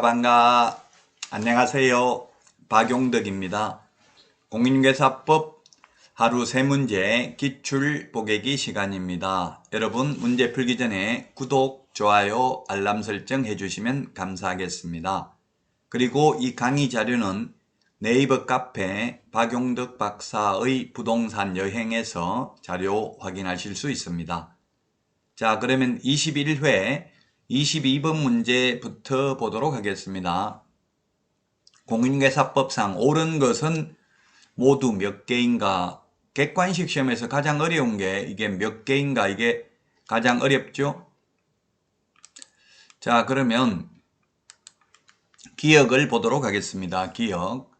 반가. 안녕하세요. 박용덕입니다. 공인중개사법 하루 3문제 기출 보객이 시간입니다. 여러분 문제 풀기 전에 구독, 좋아요, 알람 설정 해주시면 감사하겠습니다. 그리고 이 강의 자료는 네이버 카페 박용덕 박사의 부동산 여행에서 자료 확인하실 수 있습니다. 자, 그러면 21회 22번 문제부터 보도록 하겠습니다. 공인중개사법상 옳은 것은 모두 몇 개인가? 객관식 시험에서 가장 어려운 게 이게 몇 개인가? 이게 가장 어렵죠? 자, 그러면 기억을 보도록 하겠습니다. 기억.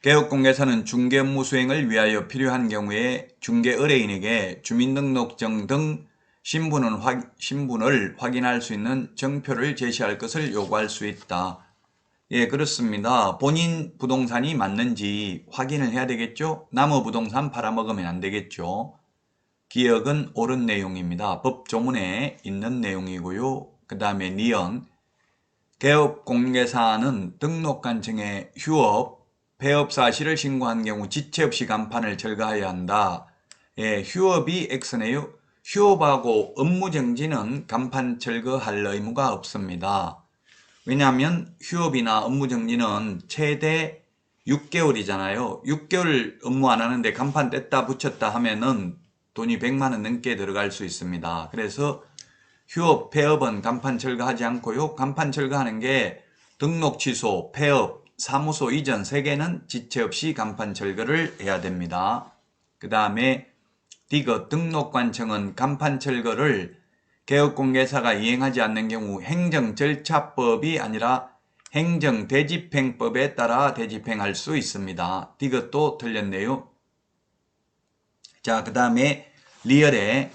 개업공개사는 중개 업무 수행을 위하여 필요한 경우에 중개 의뢰인에게 주민등록증 등 신분을 확인할 수 있는 정표를 제시할 것을 요구할 수 있다. 예, 그렇습니다. 본인 부동산이 맞는지 확인을 해야 되겠죠? 남의 부동산 팔아먹으면 안 되겠죠? 기억은 옳은 내용입니다. 법조문에 있는 내용이고요. 그 다음에 니은. 개업공개사는 등록관청에 휴업, 폐업 사실을 신고한 경우 지체 없이 간판을 철거해야 한다. 예, 휴업이 X네요. 휴업하고 업무정지는 간판 철거할 의무가 없습니다. 왜냐하면 휴업이나 업무정지는 최대 6개월이잖아요. 6개월 업무 안 하는데 간판 뗐다 붙였다 하면은 돈이 100만 원 넘게 들어갈 수 있습니다. 그래서 휴업, 폐업은 간판 철거하지 않고요. 간판 철거하는 게 등록 취소, 폐업, 사무소 이전 3개는 지체 없이 간판 철거를 해야 됩니다. 그 다음에 디귿 등록관청은 간판 철거를 개업공개사가 이행하지 않는 경우 행정절차법이 아니라 행정대집행법에 따라 대집행할 수 있습니다. 디귿도 틀렸네요. 자, 그 다음에 리얼에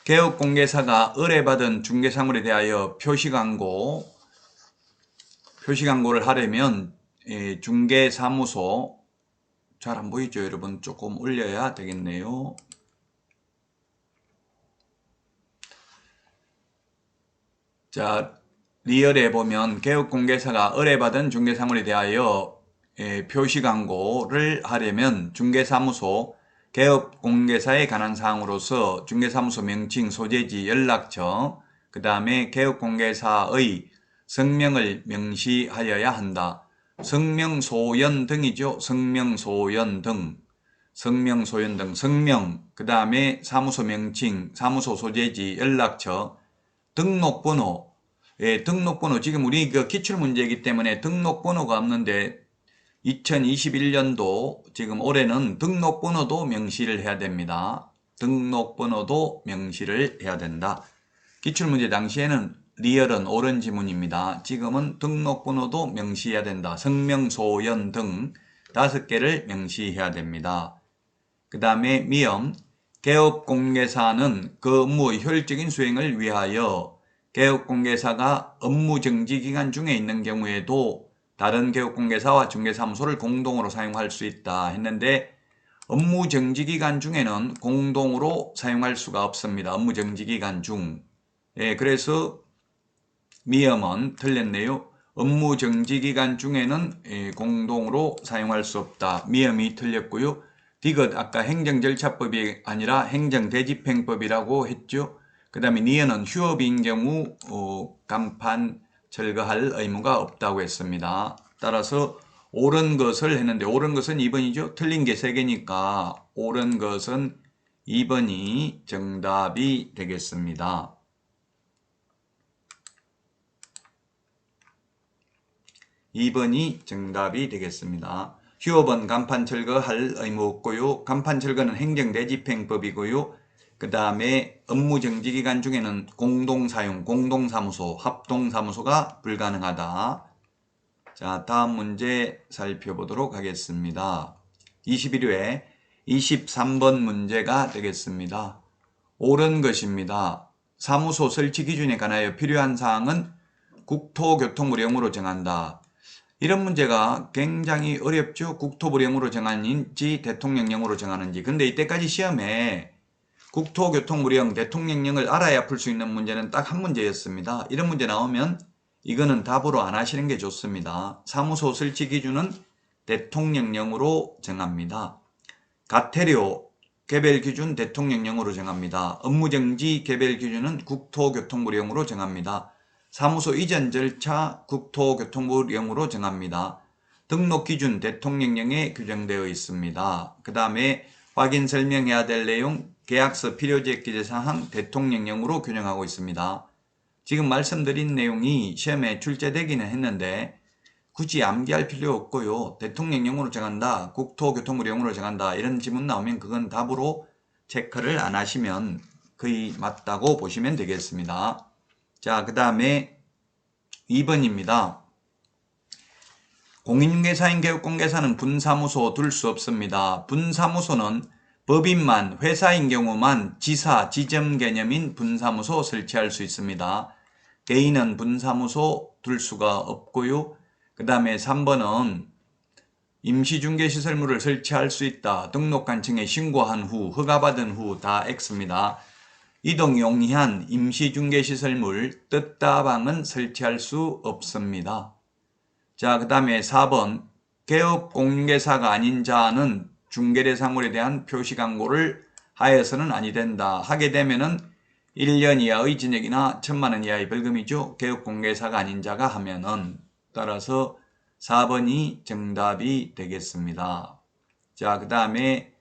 개업공개사가 의뢰받은 중개사물에 대하여 표시광고를 하려면 중개사무소 잘 안 보이죠? 여러분 조금 올려야 되겠네요. 자, 리얼에 보면 개업공개사가 의뢰받은 중개사물에 대하여 표시광고를 하려면 중개사무소 개업공개사에 관한 사항으로서 중개사무소 명칭, 소재지, 연락처, 그 다음에 개업공개사의 성명을 명시하여야 한다. 성명소연 등이죠. 성명소연 등, 성명, 그 다음에 사무소 명칭, 사무소 소재지, 연락처, 등록번호. 예, 등록번호. 지금 우리 기출문제이기 때문에 등록번호가 없는데 2021년도 지금 올해는 등록번호도 명시를 해야 됩니다. 등록번호도 명시를 해야 된다. 기출문제 당시에는 리얼은 옳은 지문입니다. 지금은 등록번호도 명시해야 된다. 성명소연 등 5개를 명시해야 됩니다. 그 다음에 미음. 개업공개사는 그 업무의 효율적인 수행을 위하여 개업공개사가 업무정지기간 중에 있는 경우에도 다른 개업공개사와 중개사무소를 공동으로 사용할 수 있다 했는데 업무정지기간 중에는 공동으로 사용할 수가 없습니다. 업무정지기간 중. 예, 그래서 미음은 틀렸네요. 업무정지기간 중에는 공동으로 사용할 수 없다. 미음이 틀렸고요. 디귿 아까 행정절차법이 아니라 행정대집행법이라고 했죠. 그 다음에 니은은 휴업인 경우 간판 철거할 의무가 없다고 했습니다. 따라서 옳은 것을 했는데 옳은 것은 2번이죠. 틀린 게 3개니까 옳은 것은 2번이 정답이 되겠습니다. 2번이 정답이 되겠습니다. 휴업은 간판 철거할 의무 없고요. 간판 철거는 행정대집행법이고요. 그 다음에 업무정지기간 중에는 공동사용, 공동사무소, 합동사무소가 불가능하다. 자, 다음 문제 살펴보도록 하겠습니다. 21회 23번 문제가 되겠습니다. 옳은 것입니다. 사무소 설치 기준에 관하여 필요한 사항은 국토교통부령으로 정한다. 이런 문제가 굉장히 어렵죠. 국토부령으로 정하는지 대통령령으로 정하는지. 근데 이때까지 시험에 국토교통부령, 대통령령을 알아야 풀 수 있는 문제는 딱 한 문제였습니다. 이런 문제 나오면 이거는 답으로 안 하시는 게 좋습니다. 사무소 설치 기준은 대통령령으로 정합니다. 가태료 개별 기준 대통령령으로 정합니다. 업무정지 개별 기준은 국토교통부령으로 정합니다. 사무소 이전 절차 국토교통부령으로 정합니다. 등록 기준 대통령령에 규정되어 있습니다. 그 다음에 확인 설명해야 될 내용 계약서 필요지역 기재사항 대통령령으로 규정하고 있습니다. 지금 말씀드린 내용이 시험에 출제되기는 했는데 굳이 암기할 필요 없고요. 대통령령으로 정한다, 국토교통부령으로 정한다 이런 지문 나오면 그건 답으로 체크를 안 하시면 거의 맞다고 보시면 되겠습니다. 자, 그 다음에 2번입니다. 공인중개사인 개업공개사는 분사무소 둘 수 없습니다. 분사무소는 법인만, 회사인 경우만 지사, 지점 개념인 분사무소 설치할 수 있습니다. 개인은 분사무소 둘 수가 없고요. 그 다음에 3번은 임시중개시설물을 설치할 수 있다. 등록관청에 신고한 후, 허가받은 후 다 X입니다. 이동 용이한 임시중개시설물 뜻다방은 설치할 수 없습니다. 자, 그 다음에 4번 개업공개사가 아닌 자는 중개대상물에 대한 표시광고를 하여서는 아니 된다. 하게 되면은 1년 이하의 징역이나 1,000만 원 이하의 벌금이죠. 개업공개사가 아닌 자가 하면은. 따라서 4번이 정답이 되겠습니다. 자, 그 다음에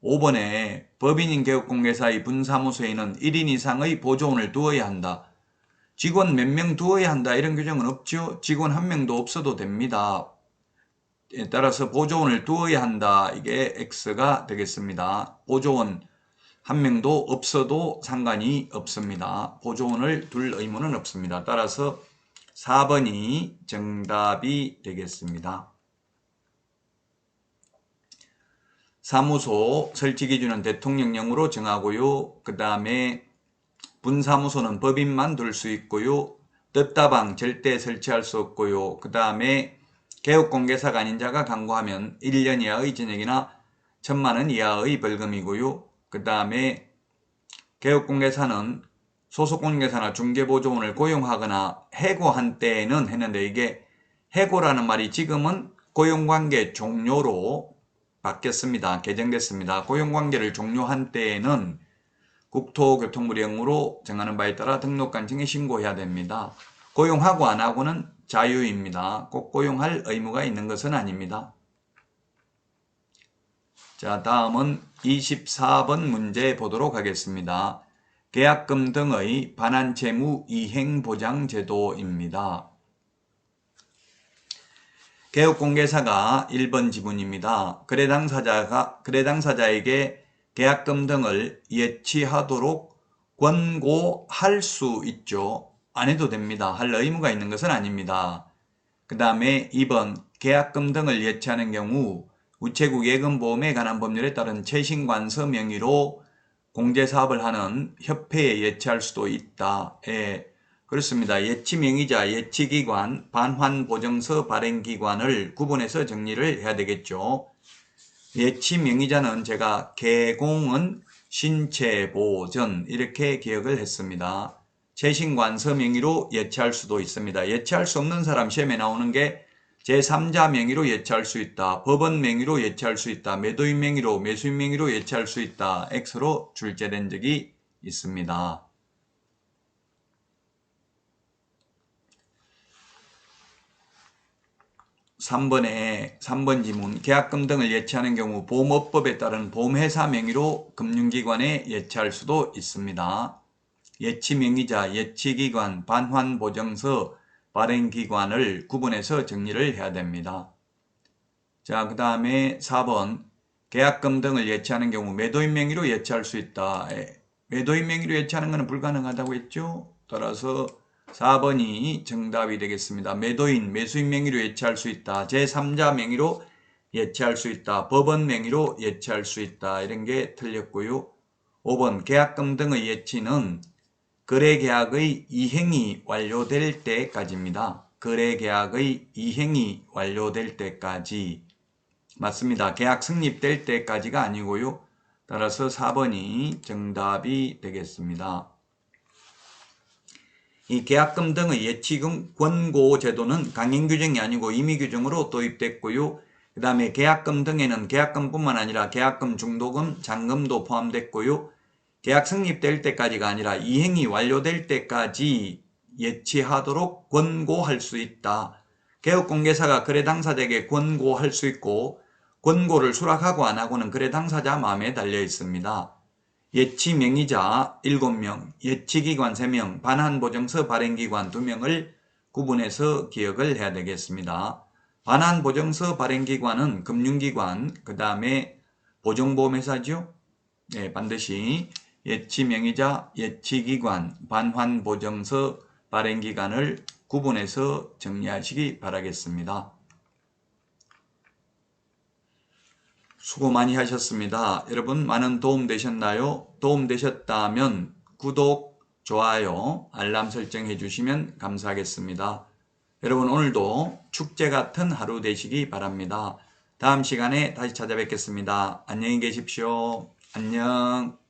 5번에 법인인 개업공개사의 분사무소에는 1인 이상의 보조원을 두어야 한다. 직원 몇 명 두어야 한다 이런 규정은 없죠. 직원 한 명도 없어도 됩니다. 따라서 보조원을 두어야 한다. 이게 X가 되겠습니다. 보조원 한 명도 없어도 상관이 없습니다. 보조원을 둘 의무는 없습니다. 따라서 4번이 정답이 되겠습니다. 사무소 설치 기준은 대통령령으로 정하고요. 그 다음에 분사무소는 법인만 둘 수 있고요. 뜻다방 절대 설치할 수 없고요. 그 다음에 개업공개사가 아닌 자가 강구하면 1년 이하의 징역이나 1,000만 원 이하의 벌금이고요. 그 다음에 개업공개사는 소속공개사나 중개보조원을 고용하거나 해고한 때에는 했는데 이게 해고라는 말이 지금은 고용관계 종료로 바뀌었습니다. 개정됐습니다. 고용관계를 종료한 때에는 국토교통부령으로 정하는 바에 따라 등록관청에 신고해야 됩니다. 고용하고 안 하고는 자유입니다. 꼭 고용할 의무가 있는 것은 아닙니다. 자, 다음은 24번 문제 보도록 하겠습니다. 계약금 등의 반환채무 이행보장제도입니다. 개업공개사가 1번 지문입니다. 거래 당사자에게 계약금 등을 예치하도록 권고할 수 있죠. 안 해도 됩니다. 할 의무가 있는 것은 아닙니다. 그 다음에 2번 계약금 등을 예치하는 경우 우체국 예금보험에 관한 법률에 따른 최신관서 명의로 공제사업을 하는 협회에 예치할 수도 있다. 예, 그렇습니다. 예치명의자, 예치기관, 반환보증서 발행기관을 구분해서 정리를 해야 되겠죠. 예치명의자는 제가 개공은 신체보전 이렇게 기억을 했습니다. 최신관서 명의로 예치할 수도 있습니다. 예치할 수 없는 사람 시험에 나오는 게 제3자 명의로 예치할 수 있다. 법원 명의로 예치할 수 있다. 매도인 명의로, 매수인 명의로 예치할 수 있다. X로 출제된 적이 있습니다. (3번) 지문 계약금 등을 예치하는 경우 보험업법에 따른 보험회사 명의로 금융기관에 예치할 수도 있습니다. 예치명의자, 예치기관, 반환보증서, 발행기관을 구분해서 정리를 해야 됩니다. 자, 그 다음에 4번 계약금 등을 예치하는 경우 매도인 명의로 예치할 수 있다. 매도인 명의로 예치하는 것은 불가능하다고 했죠. 따라서 4번이 정답이 되겠습니다. 매도인, 매수인 명의로 예치할 수 있다. 제3자 명의로 예치할 수 있다. 법원 명의로 예치할 수 있다. 이런 게 틀렸고요. 5번 계약금 등의 예치는 거래계약의 이행이 완료될 때까지입니다. 거래계약의 이행이 완료될 때까지. 맞습니다. 계약 성립될 때까지가 아니고요. 따라서 4번이 정답이 되겠습니다. 이 계약금 등의 예치금 권고 제도는 강행 규정이 아니고 임의 규정으로 도입됐고요. 그 다음에 계약금 등에는 계약금뿐만 아니라 계약금, 중도금, 잔금도 포함됐고요. 계약 성립될 때까지가 아니라 이행이 완료될 때까지 예치하도록 권고할 수 있다. 개업공개사가 거래 당사자에게 권고할 수 있고 권고를 수락하고 안 하고는 거래 당사자 마음에 달려 있습니다. 예치 명의자 7명, 예치기관 3명, 반환보증서 발행기관 2명을 구분해서 기억을 해야 되겠습니다. 반환보증서 발행기관은 금융기관, 그 다음에 보증보험회사죠. 네, 반드시 예치명의자, 예치기관, 반환보증서 발행기관을 구분해서 정리하시기 바라겠습니다. 수고 많이 하셨습니다. 여러분 많은 도움 되셨나요? 도움 되셨다면 구독, 좋아요, 알람 설정해 주시면 감사하겠습니다. 여러분 오늘도 축제 같은 하루 되시기 바랍니다. 다음 시간에 다시 찾아뵙겠습니다. 안녕히 계십시오. 안녕.